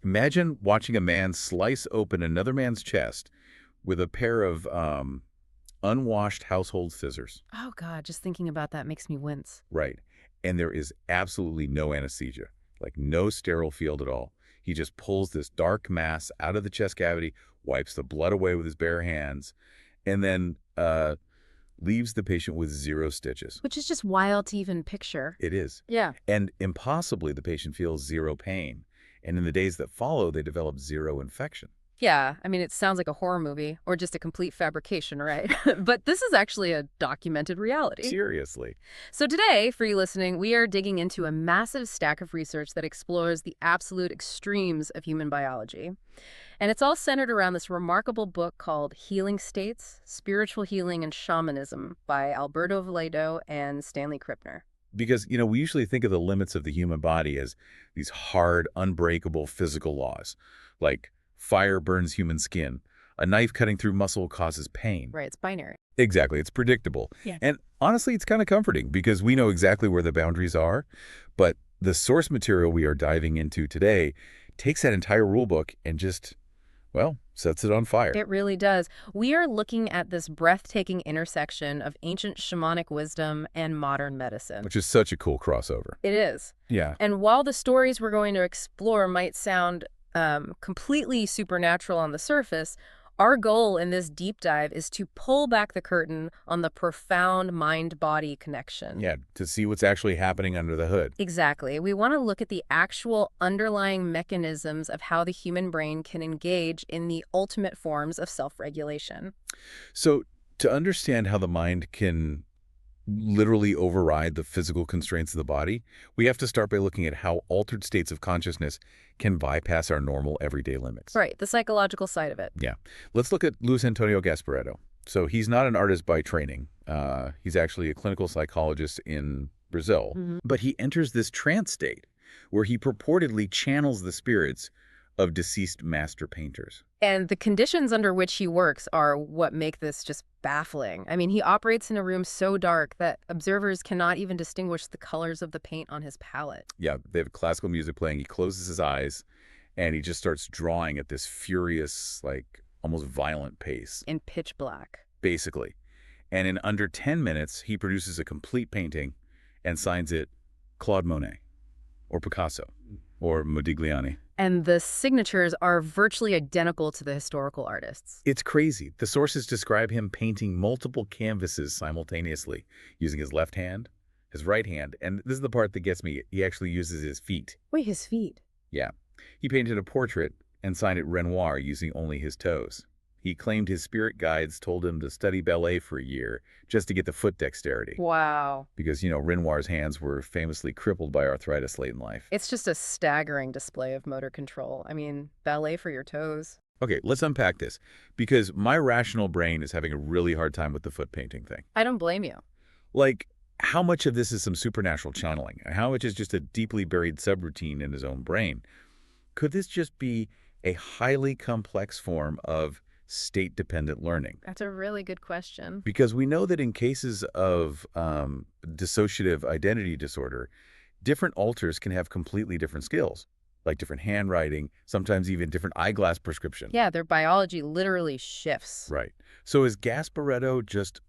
Imagine watching a man slice open another man's chest with a pair of unwashed household scissors. Oh, God, just thinking about that makes me wince. Right. And there is absolutely no anesthesia, like no sterile field at all. He just pulls this dark mass out of the chest cavity, wipes the blood away with his bare hands, and then leaves the patient with 0 stitches. Which is just wild to even picture. It is. Yeah. And impossibly, the patient feels 0 pain. And in the days that follow, they develop 0 infection. Yeah, I mean, it sounds like a horror movie or just a complete fabrication, right? But this is actually a documented reality. Seriously. So today, for you listening, we are digging into a massive stack of research that explores the absolute extremes of human biology. And it's all centered around this remarkable book called Healing States, Spiritual Healing and Shamanism by Alberto Valedo and Stanley Krippner. Because, we usually think of the limits of the human body as these hard, unbreakable physical laws, like fire burns human skin, a knife cutting through muscle causes pain. Right, it's binary. Exactly, it's predictable. Yeah. And honestly, it's kind of comforting because we know exactly where the boundaries are, but the source material we are diving into today takes that entire rulebook and just, well, sets it on fire. It really does. We are looking at this breathtaking intersection of ancient shamanic wisdom and modern medicine. Which is such a cool crossover. It is. Yeah. And while the stories we're going to explore might sound completely supernatural on the surface, our goal in this deep dive is to pull back the curtain on the profound mind-body connection. Yeah, to see what's actually happening under the hood. Exactly. We want to look at the actual underlying mechanisms of how the human brain can engage in the ultimate forms of self-regulation. So to understand how the mind can literally override the physical constraints of the body, we have to start by looking at how altered states of consciousness can bypass our normal everyday limits. Right, the psychological side of it. Yeah. Let's look at Luis Antonio Gasparetto. So he's not an artist by training. He's actually a clinical psychologist in Brazil. But he enters this trance state where he purportedly channels the spirits of deceased master painters. And the conditions under which he works are what make this just baffling. I mean, he operates in a room so dark that observers cannot even distinguish the colors of the paint on his palette. Yeah, they have classical music playing. He closes his eyes, and he just starts drawing at this furious, like, almost violent pace. In pitch black. Basically. And in under 10 minutes, he produces a complete painting and signs it Claude Monet, or Picasso, or Modigliani. And the signatures are virtually identical to the historical artists. It's crazy. The sources describe him painting multiple canvases simultaneously, using his left hand, his right hand, and this is the part that gets me. He actually uses his feet. Wait, his feet? Yeah. He painted a portrait and signed it Renoir using only his toes. He claimed his spirit guides told him to study ballet for a year just to get the foot dexterity. Wow. Because, Renoir's hands were famously crippled by arthritis late in life. It's just a staggering display of motor control. I mean, ballet for your toes. Okay, let's unpack this, because my rational brain is having a really hard time with the foot painting thing. I don't blame you. Like, how much of this is some supernatural channeling? How much is just a deeply buried subroutine in his own brain? Could this just be a highly complex form of state-dependent learning? That's a really good question. Because we know that in cases of dissociative identity disorder, different alters can have completely different skills, like different handwriting, sometimes even different eyeglass prescription. Yeah, their biology literally shifts. Right. So is Gasparetto just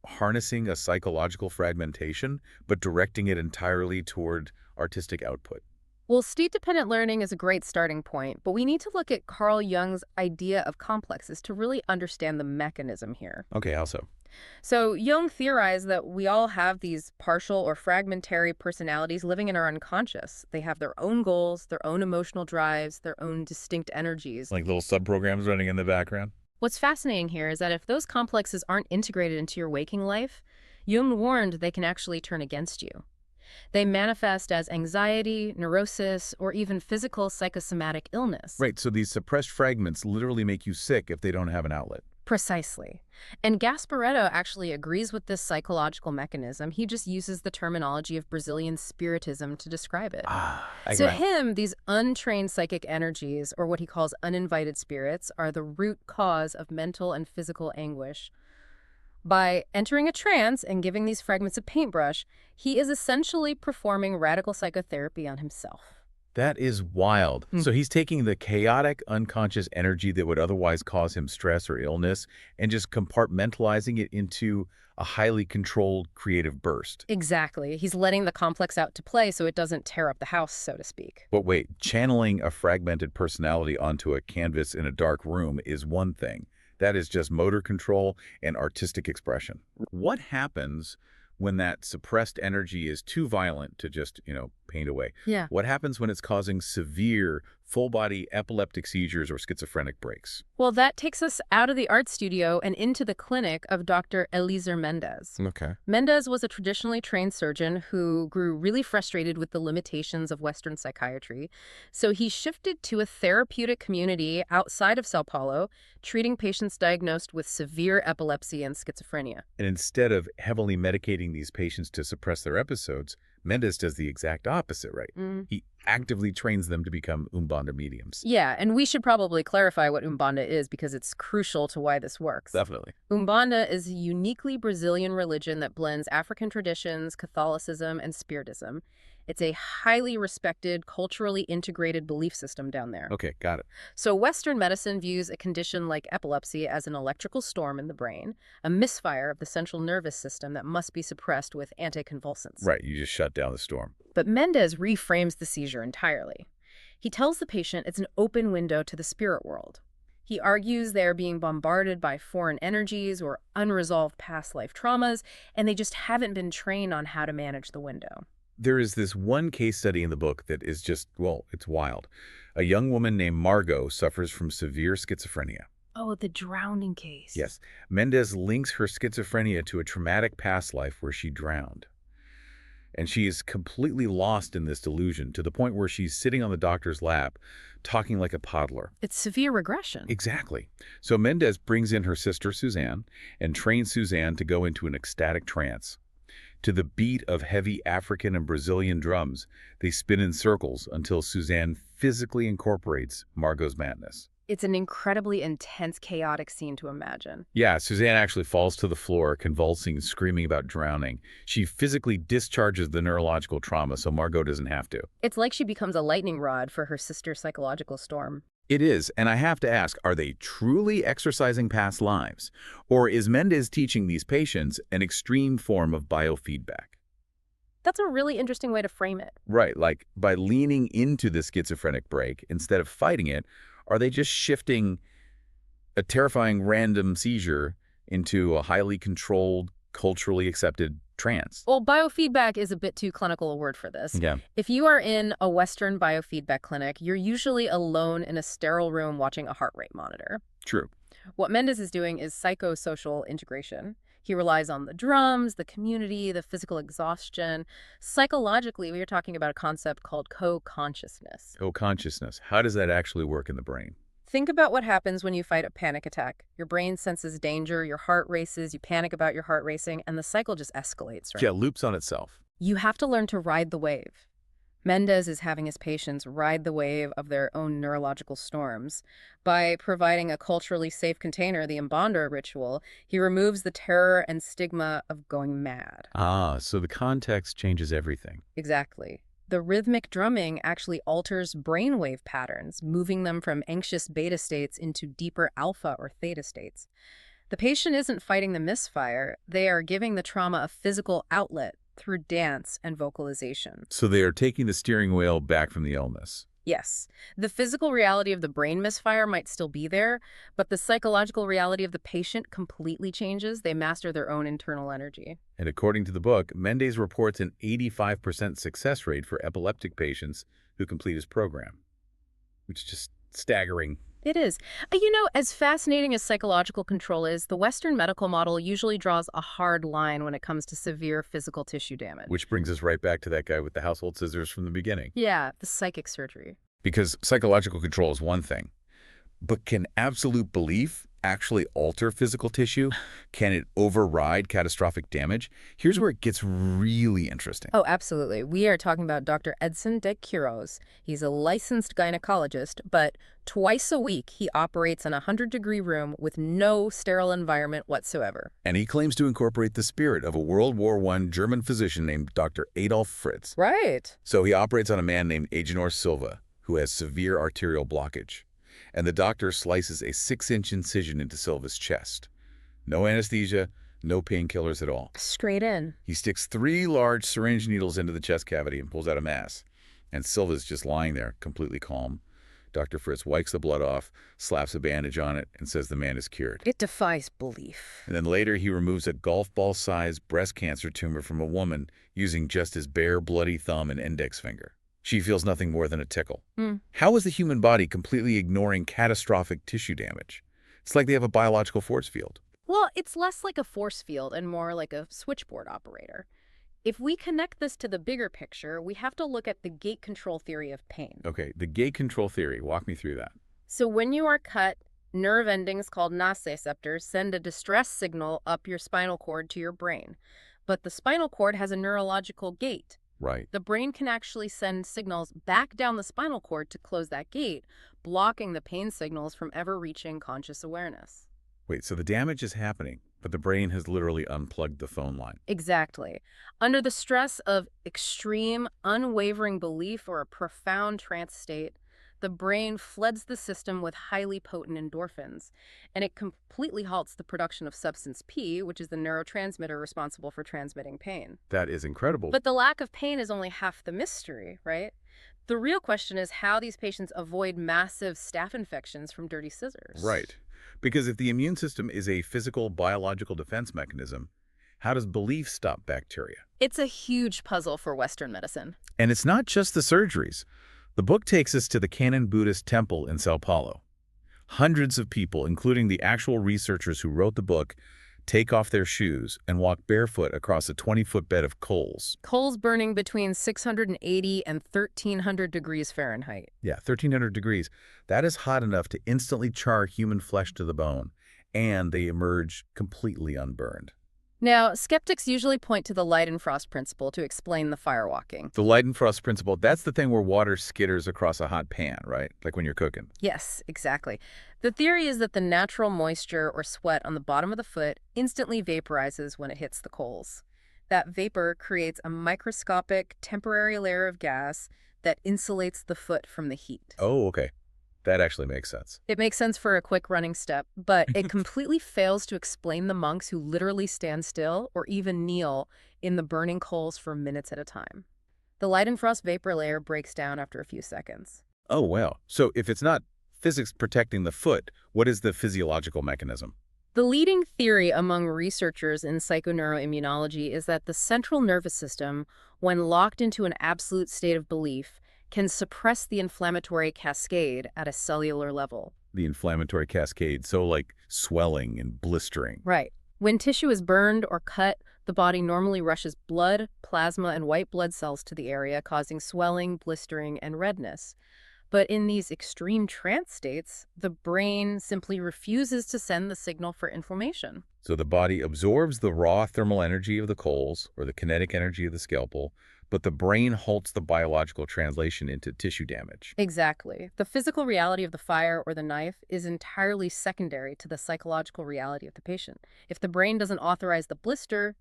harnessing a psychological fragmentation, but directing it entirely toward artistic output? Well, state-dependent learning is a great starting point, but we need to look at Carl Jung's idea of complexes to really understand the mechanism here. Okay, how so? So Jung theorized that we all have these partial or fragmentary personalities living in our unconscious. They have their own goals, their own emotional drives, their own distinct energies. Like little subprograms running in the background? What's fascinating here is that if those complexes aren't integrated into your waking life, Jung warned they can actually turn against you. They manifest as anxiety, neurosis, or even physical psychosomatic illness. Right, so these suppressed fragments literally make you sick if they don't have an outlet. Precisely. And Gasparetto actually agrees with this psychological mechanism. He just uses the terminology of Brazilian spiritism to describe it. To him, these untrained psychic energies, or what he calls uninvited spirits, are the root cause of mental and physical anguish. By entering a trance and giving these fragments a paintbrush, he is essentially performing radical psychotherapy on himself. That is wild. So he's taking the chaotic, unconscious energy that would otherwise cause him stress or illness and just compartmentalizing it into a highly controlled creative burst. Exactly. He's letting the complex out to play so it doesn't tear up the house, so to speak. But wait, channeling a fragmented personality onto a canvas in a dark room is one thing. That is just motor control and artistic expression. What happens when that suppressed energy is too violent to just, paint away? Yeah. What happens when it's causing severe, full-body epileptic seizures or schizophrenic breaks? Well, that takes us out of the art studio and into the clinic of Dr. Eliezer Mendez. Okay. Mendez was a traditionally trained surgeon who grew really frustrated with the limitations of Western psychiatry. So he shifted to a therapeutic community outside of Sao Paulo, treating patients diagnosed with severe epilepsy and schizophrenia. And instead of heavily medicating these patients to suppress their episodes, Mendez does the exact opposite, right? He actively trains them to become Umbanda mediums. Yeah, and we should probably clarify what Umbanda is because it's crucial to why this works. Definitely. Umbanda is a uniquely Brazilian religion that blends African traditions, Catholicism, and Spiritism. It's a highly respected, culturally integrated belief system down there. Okay, got it. So Western medicine views a condition like epilepsy as an electrical storm in the brain, a misfire of the central nervous system that must be suppressed with anticonvulsants. Right, you just shut down the storm. But Mendez reframes the seizure entirely. He tells the patient it's an open window to the spirit world. He argues they're being bombarded by foreign energies or unresolved past life traumas, and they just haven't been trained on how to manage the window. There is this one case study in the book that is just, well, it's wild. A young woman named Margot suffers from severe schizophrenia. Oh, the drowning case. Yes. Mendez links her schizophrenia to a traumatic past life where she drowned. And she is completely lost in this delusion to the point where she's sitting on the doctor's lap, talking like a toddler. It's severe regression. Exactly. So Mendez brings in her sister, Suzanne, and trains Suzanne to go into an ecstatic trance. To the beat of heavy African and Brazilian drums, they spin in circles until Suzanne physically incorporates Margot's madness. It's an incredibly intense, chaotic scene to imagine. Yeah, Suzanne actually falls to the floor, convulsing, screaming about drowning. She physically discharges the neurological trauma so Margot doesn't have to. It's like she becomes a lightning rod for her sister's psychological storm. It is, and I have to ask, are they truly exercising past lives? Or is Mendez teaching these patients an extreme form of biofeedback? That's a really interesting way to frame it. Right, like by leaning into the schizophrenic break instead of fighting it, are they just shifting a terrifying random seizure into a highly controlled, culturally accepted trance? Well, biofeedback is a bit too clinical a word for this. Yeah. If you are in a Western biofeedback clinic, you're usually alone in a sterile room watching a heart rate monitor. True. What Mendez is doing is psychosocial integration. He relies on the drums, the community, the physical exhaustion. Psychologically, we are talking about a concept called co-consciousness. Co-consciousness. How does that actually work in the brain? Think about what happens when you fight a panic attack. Your brain senses danger, your heart races, you panic about your heart racing, and the cycle just escalates, right? Yeah, loops on itself. You have to learn to ride the wave. Mendez is having his patients ride the wave of their own neurological storms. By providing a culturally safe container, the Umbanda ritual, he removes the terror and stigma of going mad. Ah, so the context changes everything. Exactly. The rhythmic drumming actually alters brainwave patterns, moving them from anxious beta states into deeper alpha or theta states. The patient isn't fighting the misfire, they are giving the trauma a physical outlet through dance and vocalization. So they are taking the steering wheel back from the illness. Yes, the physical reality of the brain misfire might still be there, but the psychological reality of the patient completely changes. They master their own internal energy. And according to the book, Mendez reports an 85% success rate for epileptic patients who complete his program, which is just staggering. It is. You know, as fascinating as psychological control is, the Western medical model usually draws a hard line when it comes to severe physical tissue damage. Which brings us right back to that guy with the household scissors from the beginning. Yeah, the psychic surgery. Because psychological control is one thing, but can absolute belief actually alter physical tissue? Can it override catastrophic damage? Here's where it gets really interesting. Oh, absolutely. We are talking about Dr. Edson de Quiros. He's a licensed gynecologist, but twice a week he operates in a 100-degree room with no sterile environment whatsoever. And he claims to incorporate the spirit of a World War I German physician named Dr. Adolf Fritz. Right. So he operates on a man named Agenor Silva, who has severe arterial blockage. And the doctor slices a 6-inch incision into Silva's chest. No anesthesia, no painkillers at all. Straight in. He sticks 3 large syringe needles into the chest cavity and pulls out a mass. And Silva's just lying there, completely calm. Dr. Fritz wipes the blood off, slaps a bandage on it, and says the man is cured. It defies belief. And then later he removes a golf ball-sized breast cancer tumor from a woman using just his bare, bloody thumb and index finger. She feels nothing more than a tickle. How is the human body completely ignoring catastrophic tissue damage? It's like they have a biological force field. Well, it's less like a force field and more like a switchboard operator. If we connect this to the bigger picture, we have to look at the gate control theory of pain. Okay, the gate control theory. Walk me through that. So when you are cut, nerve endings called nociceptors send a distress signal up your spinal cord to your brain. But the spinal cord has a neurological gate. Right. The brain can actually send signals back down the spinal cord to close that gate, blocking the pain signals from ever reaching conscious awareness. Wait, so the damage is happening, but the brain has literally unplugged the phone line. Exactly. Under the stress of extreme, unwavering belief or a profound trance state, the brain floods the system with highly potent endorphins, and it completely halts the production of substance P, which is the neurotransmitter responsible for transmitting pain. That is incredible. But the lack of pain is only half the mystery, right? The real question is how these patients avoid massive staph infections from dirty scissors. Right. Because if the immune system is a physical, biological defense mechanism, how does belief stop bacteria? It's a huge puzzle for Western medicine. And it's not just the surgeries. The book takes us to the Canon Buddhist temple in Sao Paulo. Hundreds of people, including the actual researchers who wrote the book, take off their shoes and walk barefoot across a 20-foot bed of coals. Coals burning between 680 and 1,300 degrees Fahrenheit. Yeah, 1,300 degrees. That is hot enough to instantly char human flesh to the bone, and they emerge completely unburned. Now, skeptics usually point to the Leidenfrost principle to explain the firewalking. The Leidenfrost principle, that's the thing where water skitters across a hot pan, right? Like when you're cooking. Yes, exactly. The theory is that the natural moisture or sweat on the bottom of the foot instantly vaporizes when it hits the coals. That vapor creates a microscopic, temporary layer of gas that insulates the foot from the heat. Oh, okay. That actually makes sense. It makes sense for a quick running step, but it completely fails to explain the monks who literally stand still or even kneel in the burning coals for minutes at a time. The Leidenfrost vapor layer breaks down after a few seconds. Oh, wow. So if it's not physics protecting the foot, what is the physiological mechanism? The leading theory among researchers in psychoneuroimmunology is that the central nervous system, when locked into an absolute state of belief, can suppress the inflammatory cascade at a cellular level. The inflammatory cascade, so like swelling and blistering. Right. When tissue is burned or cut, the body normally rushes blood, plasma, and white blood cells to the area, causing swelling, blistering, and redness. But in these extreme trance states, the brain simply refuses to send the signal for inflammation. So the body absorbs the raw thermal energy of the coals or the kinetic energy of the scalpel, but the brain halts the biological translation into tissue damage. Exactly. The physical reality of the fire or the knife is entirely secondary to the psychological reality of the patient. If the brain doesn't authorize the blister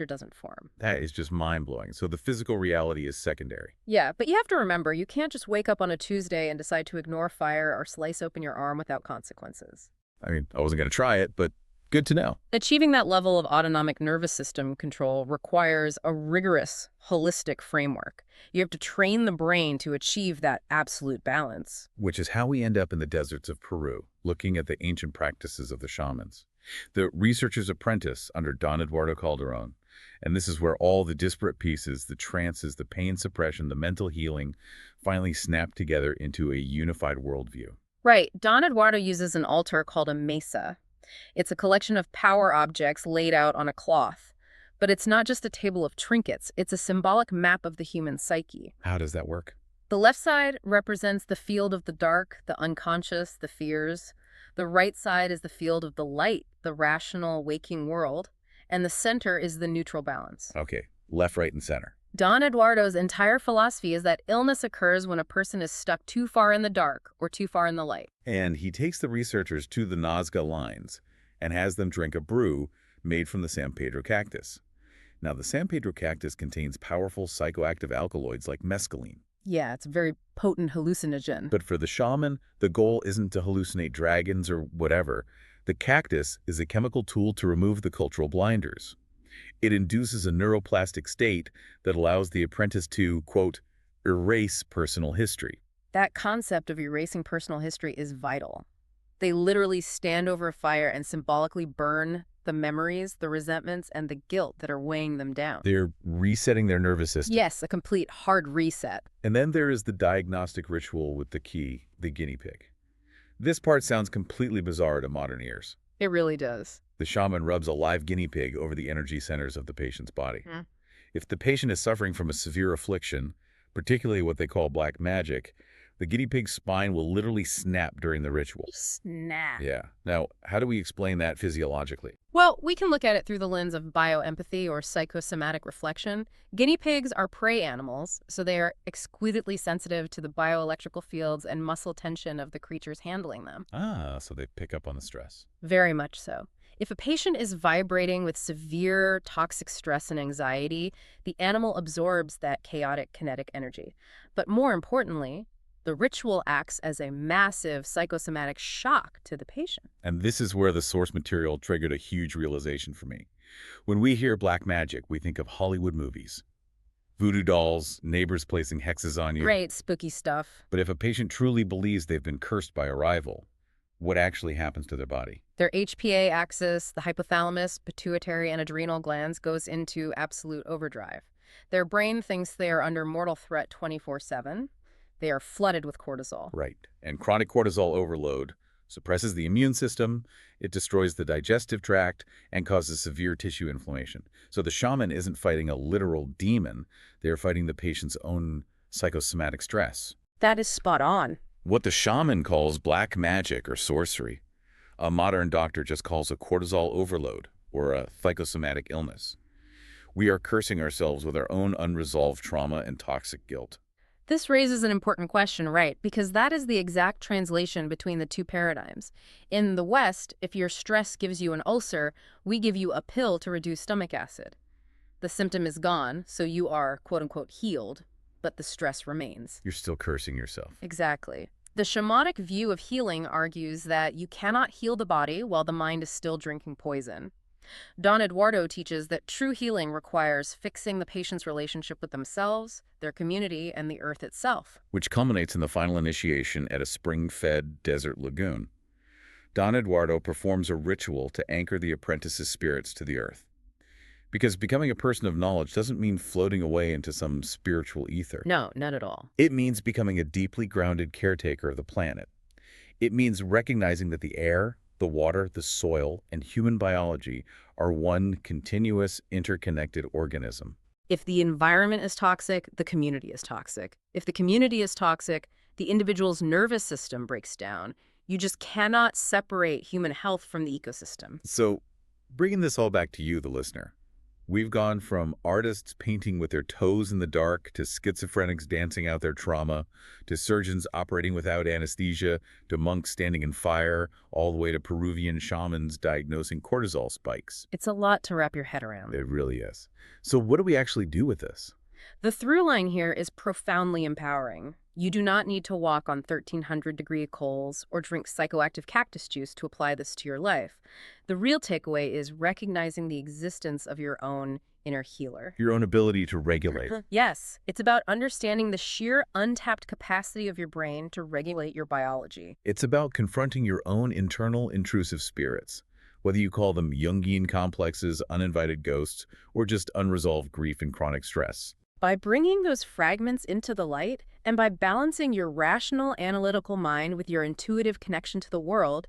doesn't form. That is just mind-blowing. So the physical reality is secondary. Yeah, but you have to remember, you can't just wake up on a Tuesday and decide to ignore fire or slice open your arm without consequences. I mean, I wasn't going to try it, but good to know. Achieving that level of autonomic nervous system control requires a rigorous, holistic framework. You have to train the brain to achieve that absolute balance. Which is how we end up in the deserts of Peru, looking at the ancient practices of the shamans. The researcher's apprentice under Don Eduardo Calderon. And this is where all the disparate pieces, the trances, the pain suppression, the mental healing, finally snap together into a unified worldview. Right. Don Eduardo uses an altar called a mesa. It's a collection of power objects laid out on a cloth. But it's not just a table of trinkets. It's a symbolic map of the human psyche. How does that work? The left side represents the field of the dark, the unconscious, the fears. The right side is the field of the light, the rational, waking world, and the center is the neutral balance. Okay, left, right, and center. Don Eduardo's entire philosophy is that illness occurs when a person is stuck too far in the dark or too far in the light. And he takes the researchers to the Nazca lines and has them drink a brew made from the San Pedro cactus. Now, the San Pedro cactus contains powerful psychoactive alkaloids like mescaline. Yeah, it's a very potent hallucinogen. But for the shaman, the goal isn't to hallucinate dragons or whatever. The cactus is a chemical tool to remove the cultural blinders. It induces a neuroplastic state that allows the apprentice to, quote, erase personal history. That concept of erasing personal history is vital. They literally stand over a fire and symbolically burn the memories, the resentments, and the guilt that are weighing them down. They're resetting their nervous system. Yes, a complete hard reset. And then there is the diagnostic ritual with the key, the guinea pig. This part sounds completely bizarre to modern ears. It really does. The shaman rubs a live guinea pig over the energy centers of the patient's body. If the patient is suffering from a severe affliction, particularly what they call black magic, the guinea pig's spine will literally snap during the ritual. Snap. Yeah. Now, how do we explain that physiologically? Well, we can look at it through the lens of bioempathy or psychosomatic reflection. Guinea pigs are prey animals, so they are exquisitely sensitive to the bioelectrical fields and muscle tension of the creatures handling them. Ah, so they pick up on the stress. Very much so. If a patient is vibrating with severe toxic stress and anxiety, the animal absorbs that chaotic kinetic energy. But more importantly, the ritual acts as a massive psychosomatic shock to the patient. And this is where the source material triggered a huge realization for me. When we hear black magic, we think of Hollywood movies. Voodoo dolls, neighbors placing hexes on you. Great, spooky stuff. But if a patient truly believes they've been cursed by a rival, what actually happens to their body? Their HPA axis, the hypothalamus, pituitary, and adrenal glands goes into absolute overdrive. Their brain thinks they are under mortal threat 24/7. They are flooded with cortisol. Right. And chronic cortisol overload suppresses the immune system, it destroys the digestive tract, and causes severe tissue inflammation. So the shaman isn't fighting a literal demon, they're fighting the patient's own psychosomatic stress. That is spot on. What the shaman calls black magic or sorcery, a modern doctor just calls a cortisol overload or a psychosomatic illness. We are cursing ourselves with our own unresolved trauma and toxic guilt. This raises an important question, right? Because that is the exact translation between the two paradigms. In the West, if your stress gives you an ulcer, we give you a pill to reduce stomach acid. The symptom is gone, so you are, quote-unquote, healed, but the stress remains. You're still cursing yourself. Exactly. The shamanic view of healing argues that you cannot heal the body while the mind is still drinking poison. Don Eduardo teaches that true healing requires fixing the patient's relationship with themselves, their community, and the earth itself. Which culminates in the final initiation at a spring-fed desert lagoon. Don Eduardo performs a ritual to anchor the apprentice's spirits to the earth. Because becoming a person of knowledge doesn't mean floating away into some spiritual ether. No, not at all. It means becoming a deeply grounded caretaker of the planet. It means recognizing that the air, the water, the soil, and human biology are one continuous, interconnected organism. If the environment is toxic, the community is toxic. If the community is toxic, the individual's nervous system breaks down. You just cannot separate human health from the ecosystem. So, bringing this all back to you, the listener, we've gone from artists painting with their toes in the dark to schizophrenics dancing out their trauma, to surgeons operating without anesthesia, to monks standing in fire, all the way to Peruvian shamans diagnosing cortisol spikes. It's a lot to wrap your head around. It really is. So what do we actually do with this? The through line here is profoundly empowering. You do not need to walk on 1,300-degree coals or drink psychoactive cactus juice to apply this to your life. The real takeaway is recognizing the existence of your own inner healer. Your own ability to regulate. Yes, it's about understanding the sheer untapped capacity of your brain to regulate your biology. It's about confronting your own internal intrusive spirits, whether you call them Jungian complexes, uninvited ghosts, or just unresolved grief and chronic stress. By bringing those fragments into the light, and by balancing your rational, analytical mind with your intuitive connection to the world,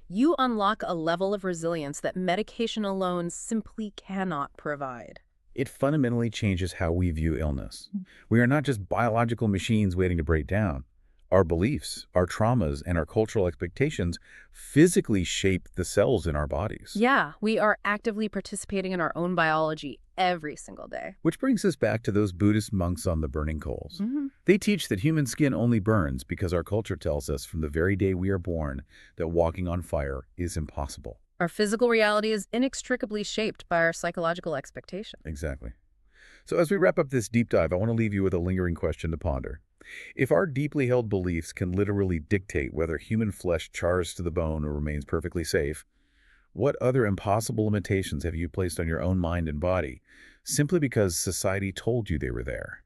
you unlock a level of resilience that medication alone simply cannot provide. It fundamentally changes how we view illness. We are not just biological machines waiting to break down. Our beliefs, our traumas, and our cultural expectations physically shape the cells in our bodies. Yeah, we are actively participating in our own biology every single day. Which brings us back to those Buddhist monks on the burning coals. Mm-hmm. They teach that human skin only burns because our culture tells us from the very day we are born that walking on fire is impossible. Our physical reality is inextricably shaped by our psychological expectations. Exactly. So as we wrap up this deep dive, I want to leave you with a lingering question to ponder. If our deeply held beliefs can literally dictate whether human flesh chars to the bone or remains perfectly safe, what other impossible limitations have you placed on your own mind and body simply because society told you they were there?